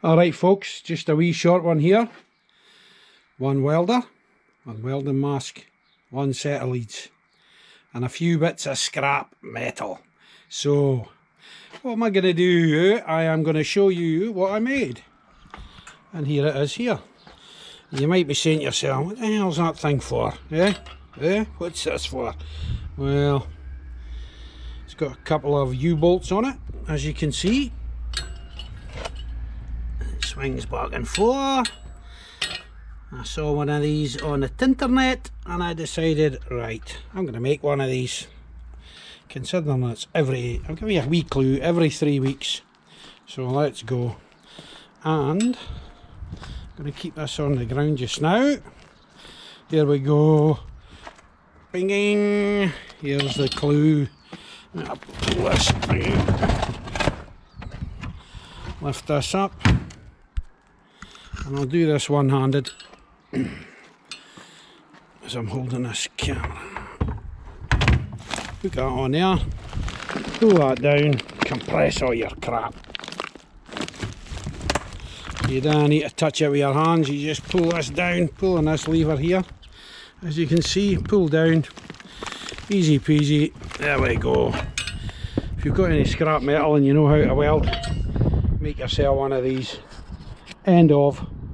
Alright folks, just a wee short one here. One welder, one welding mask, one set of leads, and a few bits of scrap metal. So, what am I going to do? I am going to show you what I made. And here it is here. You might be saying to yourself, what the hell's that thing for? What's this for? Well, it's got a couple of U-bolts on it, as you can see. It swings back and forth. I saw one of these on the internet and I decided, right, I'm going to make one of these. Considering it's I'll give you a wee clue, every 3 weeks. So let's go. And I'm going to keep this on the ground just now. Here we go. Bing! Here's the clue. I'll pull this thing. Lift this up. And I'll do this one-handed as I'm holding this camera. Put that on there. Pull that down. Compress all your crap. You don't need to touch it with your hands, you just pull this down, pulling this lever here. As you can see, pull down, easy peasy, there we go. If you've got any scrap metal and you know how to weld, make yourself one of these. End of.